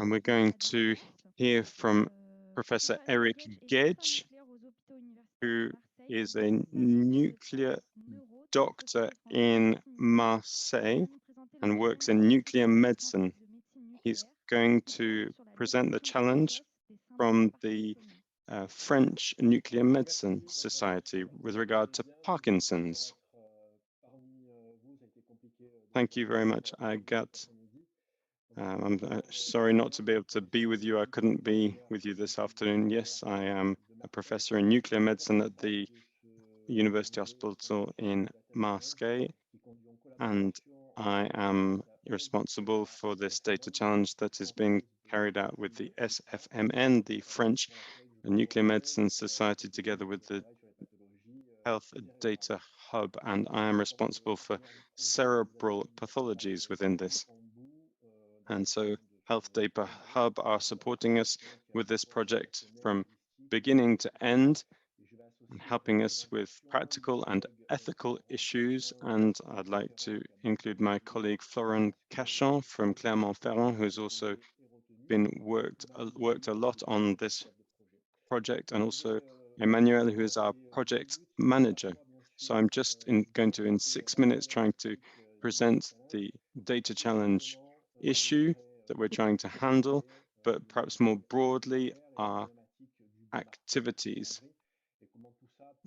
And we're going to hear from Professor Eric Gage, who is a nuclear doctor in Marseille and works in nuclear medicine. He's going to present the challenge from the French Nuclear Medicine Society with regard to Parkinson's. Thank you very much. I'm sorry not to be able to be with you. I couldn't be with you this afternoon. Yes, I am a professor in nuclear medicine at the University Hospital in Marseille, and I am responsible for this data challenge that is being carried out with the SFMN, the French Nuclear Medicine Society, together with the Health Data Hub, and I am responsible for cerebral pathologies within this. And so Health Data Hub are supporting us with this project from beginning to end and helping us with practical and ethical issues. And I'd like to include my colleague Florent Cachon from Clermont-Ferrand, who's also been worked a lot on this project, and also Emmanuel, who is our project manager. So I'm just going to, in 6 minutes, trying to present the data challenge issue that we're trying to handle, but perhaps more broadly, our activities,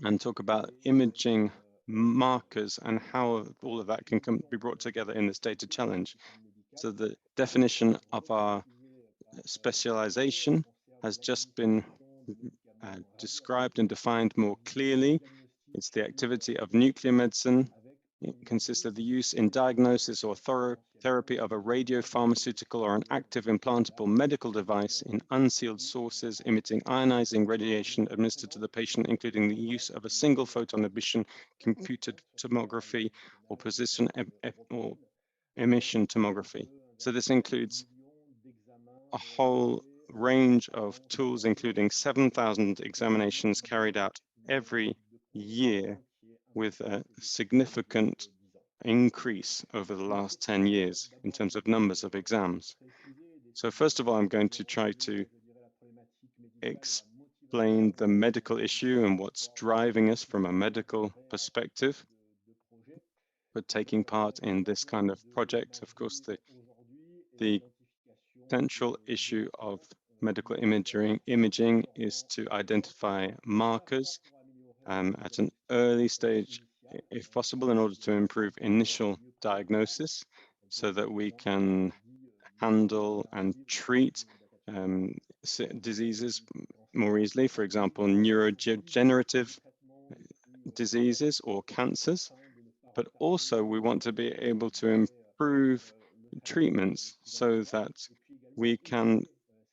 and talk about imaging markers and how all of that can be brought together in this data challenge. So the definition of our specialization has just been described and defined more clearly. It's the activity of nuclear medicine. It consists of the use in diagnosis or therapy of a radiopharmaceutical or an active implantable medical device in unsealed sources emitting ionizing radiation administered to the patient, including the use of a single photon emission computed tomography or position or emission tomography. So this includes a whole range of tools, including 7,000 examinations carried out every year, with a significant increase over the last 10 years in terms of numbers of exams. So first of all, I'm going to try to explain the medical issue and what's driving us from a medical perspective. But taking part in this kind of project, of course, the central issue of medical imaging is to identify markers at an early stage, if possible, in order to improve initial diagnosis so that we can handle and treat diseases more easily, for example, neurodegenerative diseases or cancers. But also we want to be able to improve treatments so that we can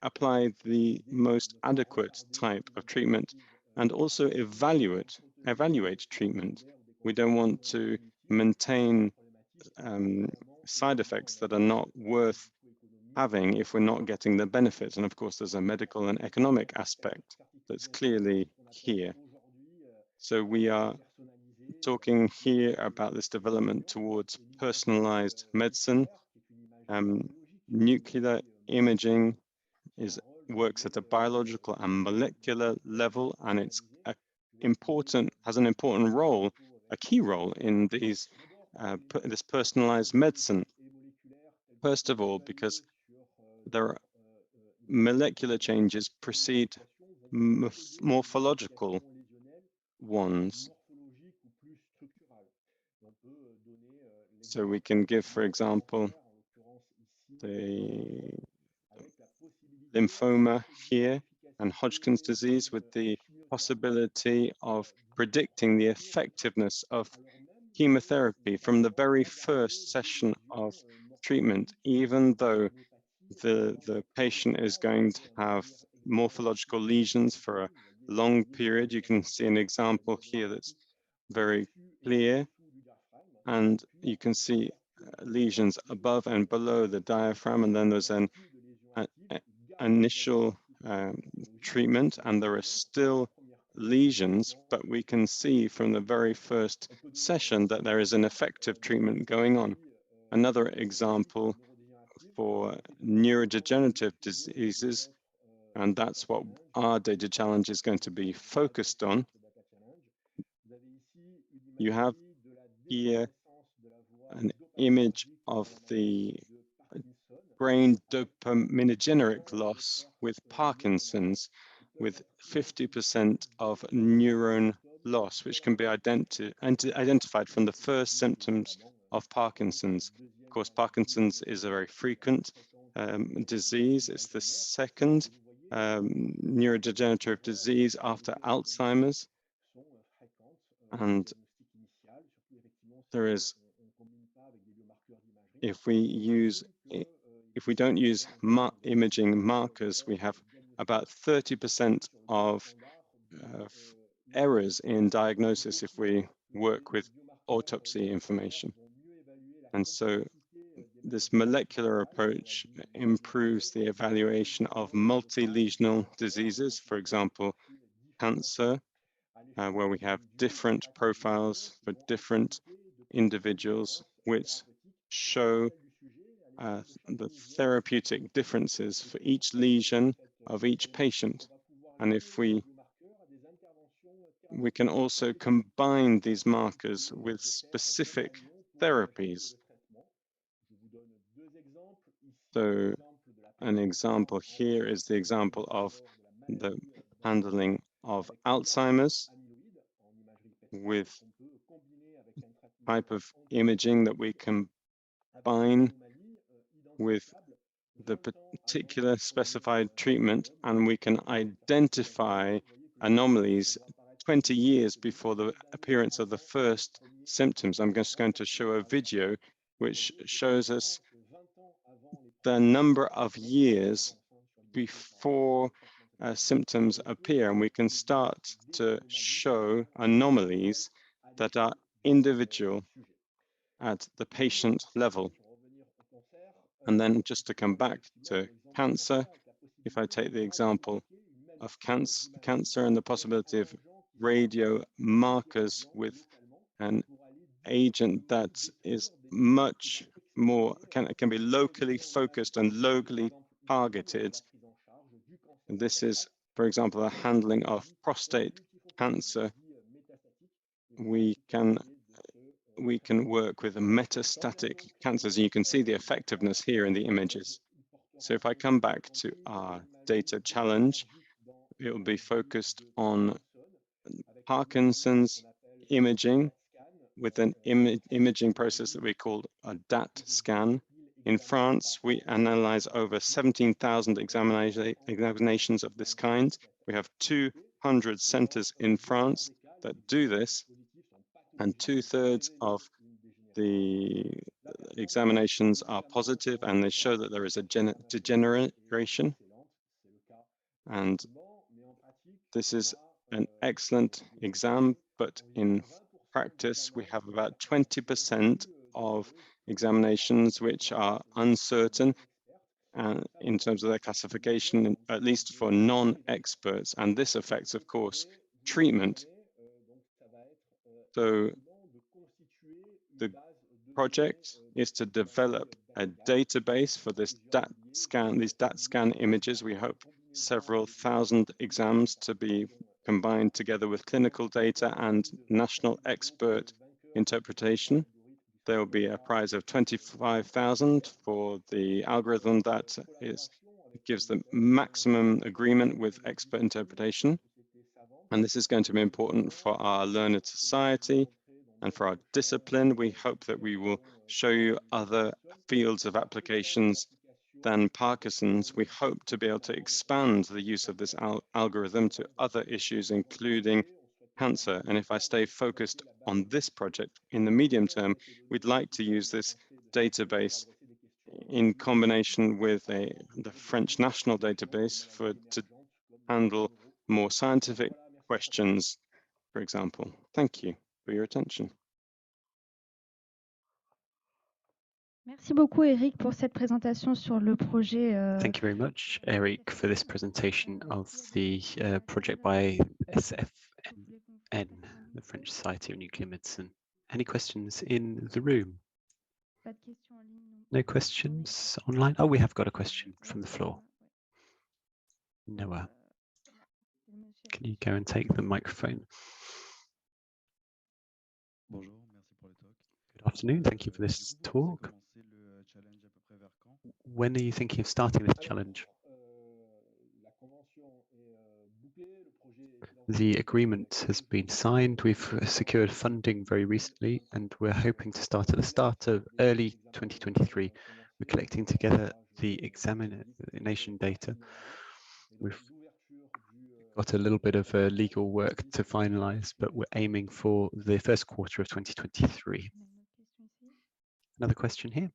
apply the most adequate type of treatment and also evaluate treatment. We don't want to maintain side effects that are not worth having if we're not getting the benefit. And of course, there's a medical and economic aspect that's clearly here. So we are talking here about this development towards personalized medicine. Nuclear imaging works at a biological and molecular level, and it's has an important role, a key role in this personalized medicine. First of all, because there are molecular changes precede morphological ones. So we can give, for example, the lymphoma here and Hodgkin's disease, with the possibility of predicting the effectiveness of chemotherapy from the very first session of treatment, even though the patient is going to have morphological lesions for a long period. You can see an example here that's very clear, and you can see lesions above and below the diaphragm, and then there's an initial treatment, and there are still lesions, but we can see from the very first session that there is an effective treatment going on. Another example for neurodegenerative diseases, and that's what our data challenge is going to be focused on. You have here an image of the brain dopaminergic loss with Parkinson's, with 50% of neuron loss, which can be identified from the first symptoms of Parkinson's. Of course, Parkinson's is a very frequent disease. It's the second neurodegenerative disease after Alzheimer's. And there is, if we don't use imaging markers, we have about 30% of errors in diagnosis if we work with autopsy information. And so this molecular approach improves the evaluation of multi-lesional diseases, for example, cancer, where we have different profiles for different individuals, which show the therapeutic differences for each lesion of each patient. And if we can also combine these markers with specific therapies. So an example here is the example of the handling of Alzheimer's with type of imaging that we combine with the particular specified treatment, and we can identify anomalies 20 years before the appearance of the first symptoms. I'm just going to show a video which shows us the number of years before symptoms appear, and we can start to show anomalies that are individual at the patient level. And then just to come back to cancer, if I take the example of cancer and the possibility of radio markers with an agent that is much more, can be locally focused and locally targeted. And this is, for example, the handling of prostate cancer. We can work with metastatic cancers, and you can see the effectiveness here in the images. So if I come back to our data challenge, it will be focused on Parkinson's imaging with an imaging process that we call a DAT scan. In France, we analyze over 17,000 examinations of this kind. We have 200 centers in France that do this, and 2/3 of the examinations are positive, and they show that there is a degeneration. And this is an excellent exam, but in practice, we have about 20% of examinations which are uncertain in terms of their classification, at least for non-experts. And this affects, of course, treatment. So the project is to develop a database for this DAT scan, these DAT scan images. We hope several thousand exams to be combined together with clinical data and national expert interpretation. There will be a prize of 25,000 for the algorithm that gives the maximum agreement with expert interpretation. And this is going to be important for our learned society and for our discipline. We hope that we will show you other fields of applications than Parkinson's. We hope to be able to expand the use of this algorithm to other issues, including cancer. And if I stay focused on this project in the medium term, we'd like to use this database in combination with the French national database to handle more scientific questions, for example. Thank you for your attention. Merci beaucoup, Eric, pour cette présentation sur le projet. Thank you very much, Eric, for this presentation of the project by SFMN, the French Society of Nuclear Medicine. Any questions in the room? No questions online? Oh, we have got a question from the floor. Noah, can you go and take the microphone? Good afternoon, thank you for this talk. When are you thinking of starting this challenge? The agreement has been signed. We've secured funding very recently, and we're hoping to start at the start of early 2023. We're collecting together the examination data. We've got a little bit of legal work to finalize, but we're aiming for the first quarter of 2023. Another question here.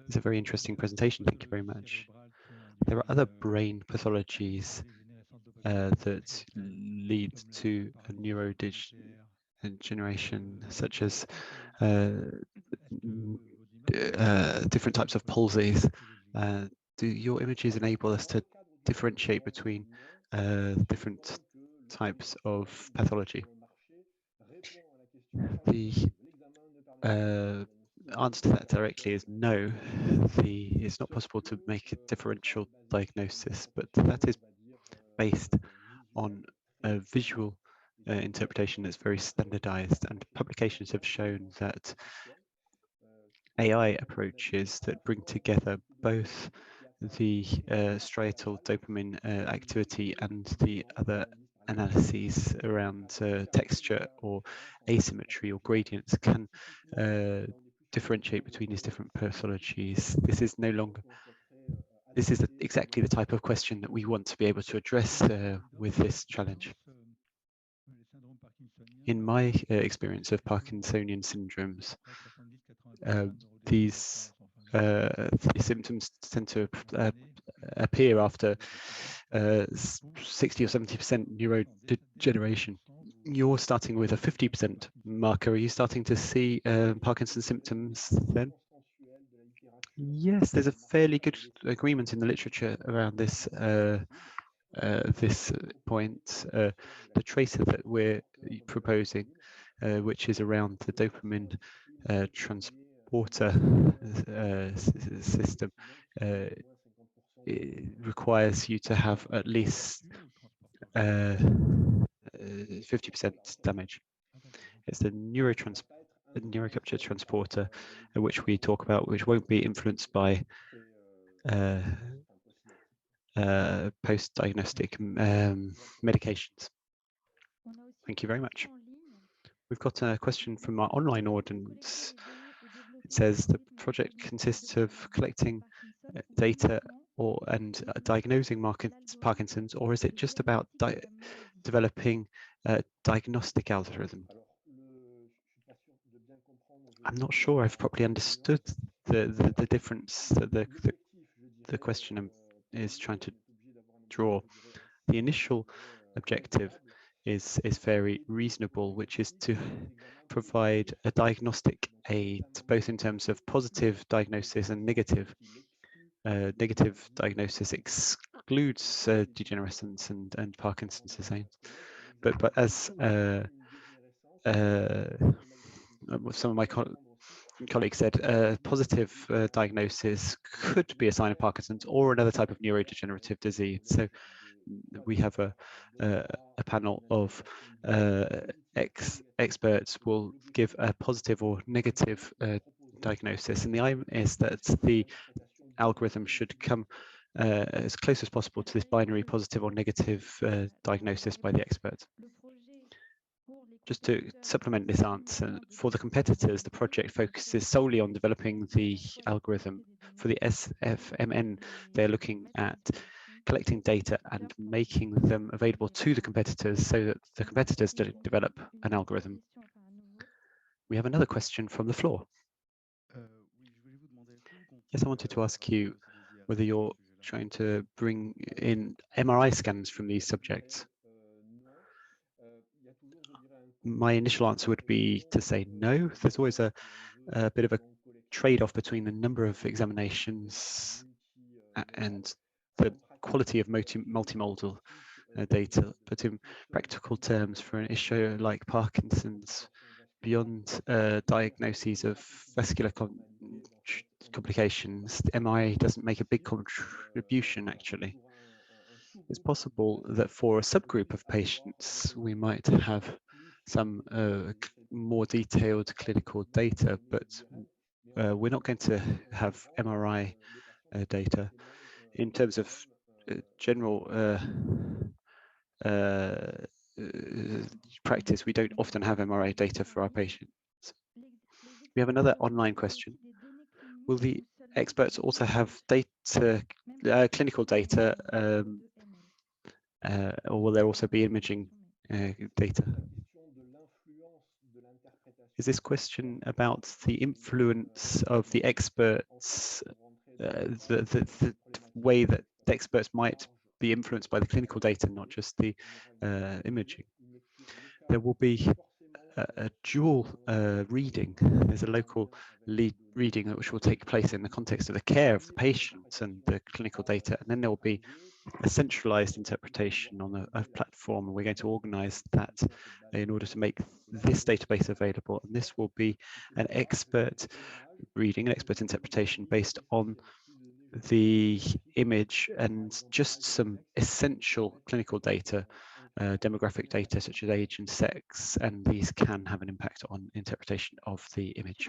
It's a very interesting presentation. Thank you very much. There are other brain pathologies that lead to a neurodegeneration, such as different types of palsies. Do your images enable us to differentiate between different types of pathology? The answer to that directly is no. It's not possible to make a differential diagnosis, but that is based on a visual interpretation that's very standardized, and publications have shown that AI approaches that bring together both the striatal dopamine activity and the other analyses around texture or asymmetry or gradients can differentiate between these different pathologies. This is no longer, this is exactly the type of question that we want to be able to address with this challenge. In my experience of Parkinsonian syndromes, these symptoms tend to appear after 60 or 70% neurodegeneration. You're starting with a 50% marker. Are you starting to see Parkinson's symptoms then? Yes, there's a fairly good agreement in the literature around this point. The tracer that we're proposing, which is around the dopamine transporter system, it requires you to have at least 50% damage. It's the neurocapture transporter, which we talk about, which won't be influenced by post-diagnostic medications. Thank you very much. We've got a question from our online audience. It says the project consists of collecting data and diagnosing Parkinson's, or is it just about developing a diagnostic algorithm? I'm not sure I've properly understood the difference that the question is trying to draw. The initial objective is very reasonable, which is to provide a diagnostic aid, both in terms of positive diagnosis and negative. Negative diagnosis excludes degenerescence and Parkinson's disease. But as some of my colleagues said, positive diagnosis could be a sign of Parkinson's or another type of neurodegenerative disease. So we have a panel of experts will give a positive or negative diagnosis, and the aim is that the algorithm should come as close as possible to this binary positive or negative diagnosis by the expert. Just to supplement this answer, for the competitors, the project focuses solely on developing the algorithm. For the SFMN, they're looking at collecting data and making them available to the competitors so that the competitors develop an algorithm. We have another question from the floor. Yes, I wanted to ask you whether you're trying to bring in MRI scans from these subjects. My initial answer would be to say no. There's always a bit of a trade-off between the number of examinations and the quality of multimodal data. But in practical terms, for an issue like Parkinson's, beyond diagnoses of vascular complications, the MRI doesn't make a big contribution actually. It's possible that for a subgroup of patients, we might have some more detailed clinical data, but we're not going to have MRI data. In terms of general practice, we don't often have MRI data for our patients. We have another online question. Will the experts also have data, clinical data, or will there also be imaging data? Is this question about the influence of the experts, the way that the experts might be influenced by the clinical data, not just the imaging? There will be a dual reading. There's a local lead reading which will take place in the context of the care of the patients and the clinical data, and then there will be a centralized interpretation on a platform, and we're going to organize that in order to make this database available. And this will be an expert reading, an expert interpretation based on the image and just some essential clinical data, demographic data such as age and sex, and these can have an impact on interpretation of the image.